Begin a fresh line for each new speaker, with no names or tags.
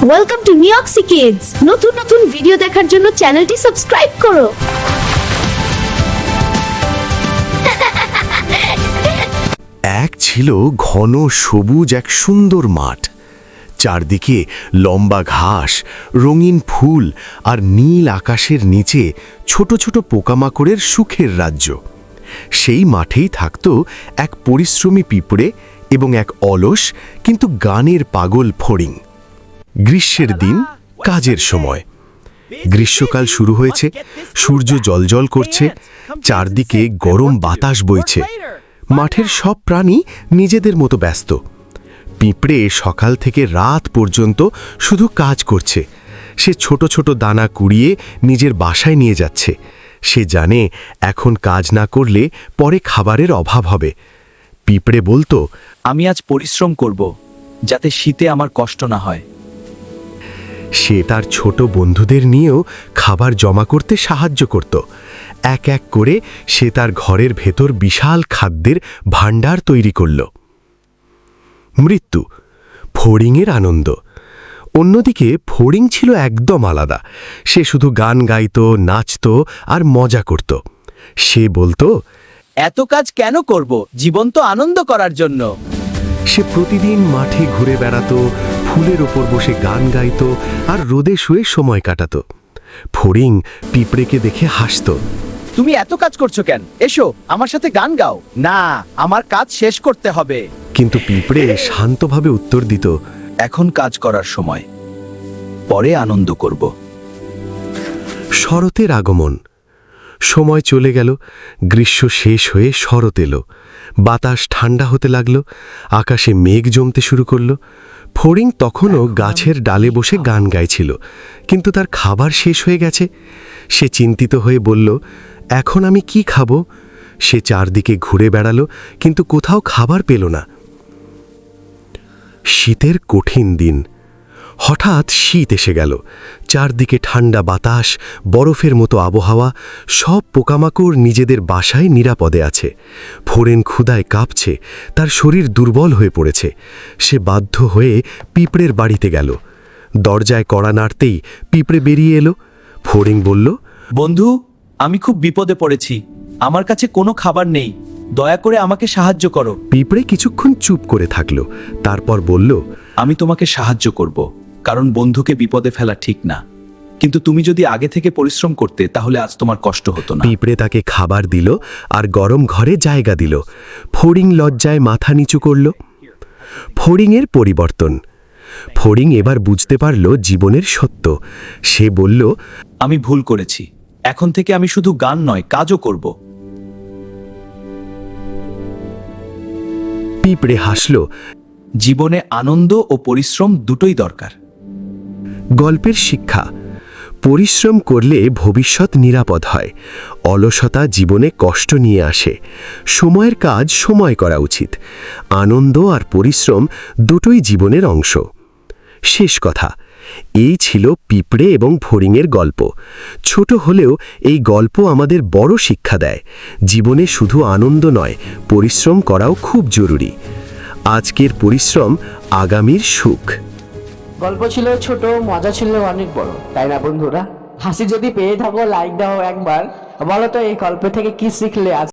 Welcome to নিউক্সি kids. নতুন নতুন video দেখার জন্য চ্যানেলটি সাবস্ক্রাইব করো।
এক ছিল ঘন সবুজ এক সুন্দর মাঠ, চারদিকে লম্বা ঘাস, রঙিন ফুল আর নীল আকাশের নিচে ছোট ছোট পোকামাকড়ের সুখের রাজ্য। সেই মাঠেই থাকত এক পরিশ্রমী পিঁপড়ে এবং এক অলস কিন্তু গানের পাগল ফড়িং। গ্রীষ্মের দিন, কাজের সময়। গ্রীষ্মকাল শুরু হয়েছে, সূর্য জ্বলজ্বল করছে, চারদিকে গরম বাতাস বইছে। মাঠের সব প্রাণী নিজেদের মতো ব্যস্ত। পিঁপড়ে সকাল থেকে রাত পর্যন্ত শুধু কাজ করছে। সে ছোট ছোট দানা কুড়িয়ে নিজের বাসায় নিয়ে যাচ্ছে। সে জানে এখন কাজ না করলে পরে খাবারের অভাব হবে। পিঁপড়ে বলতো,
আমি আজ পরিশ্রম করব, যাতে শীতে আমার কষ্ট না হয়।
সে তার ছোট বন্ধুদের নিয়েও খাবার জমা করতে সাহায্য করত। এক এক করে সে তার ঘরের ভেতর বিশাল খাদ্যের ভাণ্ডার তৈরি করল। মৃত্যু, ফড়িংয়ের আনন্দ। অন্যদিকে ফড়িং ছিল একদম আলাদা। সে শুধু গান গাইত, নাচত আর মজা করত। সে বলতো,
এত কাজ কেন করব? জীবন তো আনন্দ করার জন্য।
সে প্রতিদিন মাঠে ঘুরে বেড়াতো, ফুলের ওপর বসে গান গাইত আর রোদে শুয়ে সময় কাটাতো। ফড়িং পিঁপড়েকে দেখে হাসত।
তুমি এত কাজ করছো কেন? এসো আমার সাথে গান গাও। না, আমার কাজ শেষ করতে হবে।
কিন্তু পিঁপড়ে শান্তভাবে উত্তর দিত,
এখন কাজ করার সময়, পরে আনন্দ করব।
শরতের আগমন। সময় চলে গেল, গ্রীষ্ম শেষ হয়ে শরৎ এলো। বাতাস ঠান্ডা হতে লাগলো, আকাশে মেঘ জমতে শুরু করলো। ফড়িং তখনও গাছের ডালে বসে গান গাইছিল, কিন্তু তার খাবার শেষ হয়ে গেছে। সে চিন্তিত হয়ে বলল, এখন আমি কি খাবো? সে চারদিকে ঘুরে বেড়ালো, কিন্তু কোথাও খাবার পেল না। শীতের কঠিন দিন। হঠাৎ শীত এসে গেল। চারদিকে ঠান্ডা বাতাস, বরফের মতো আবহাওয়া। সব পোকামাকড় নিজেদের বাসায় নিরাপদে আছে। ফড়িং ক্ষুধায় কাঁপছে, তার শরীর দুর্বল হয়ে পড়েছে। সে বাধ্য হয়ে পিঁপড়ের বাড়িতে গেল। দরজায় কড়া নাড়তেই পিঁপড়ে বেরিয়ে এলো। ফড়িং বলল,
বন্ধু, আমি খুব বিপদে পড়েছি। আমার কাছে কোনো খাবার নেই, দয়া করে আমাকে সাহায্য করো।
পিঁপড়ে কিছুক্ষণ চুপ করে থাকলো, তারপর বলল,
আমি তোমাকে সাহায্য করব, কারণ বন্ধুকে বিপদে ফেলা ঠিক না। কিন্তু তুমি যদি আগে থেকে পরিশ্রম করতে, তাহলে আজ তোমার কষ্ট হতো না।
পিঁপড়ে তাকে খাবার দিল আর গরম ঘরে জায়গা দিল। ফড়িং লজ্জায় মাথা নিচু করল। ফড়িংয়ের পরিবর্তন। ফড়িং এবার বুঝতে পারল জীবনের সত্য। সে বলল,
আমি ভুল করেছি, এখন থেকে আমি শুধু গান নয়, কাজও করব।
পিঁপড়ে হাসল।
জীবনে আনন্দ ও পরিশ্রম দুটোই দরকার।
গল্পের শিক্ষা। পরিশ্রম করলে ভবিষ্যৎ নিরাপদ হয়। অলসতা জীবনে কষ্ট নিয়ে আসে। সময়ের কাজ সময় করা উচিত। আনন্দ আর পরিশ্রম দুটোই জীবনের অংশ। শেষ কথা, এই ছিল পিঁপড়ে এবং ফড়িংয়ের গল্প। ছোট হলেও এই গল্প আমাদের বড় শিক্ষা দেয়। জীবনে শুধু আনন্দ নয়, পরিশ্রম করাও খুব জরুরি। আজকের পরিশ্রম আগামীর সুখ।
গল্প ছিল ছোট, মজা ছিল অনেক বড়, তাই না বন্ধুরা? হাসি যদি পেয়ে থাকো, লাইক দাও একবার। বলো তো এই গল্প থেকে কি শিখলে আজ?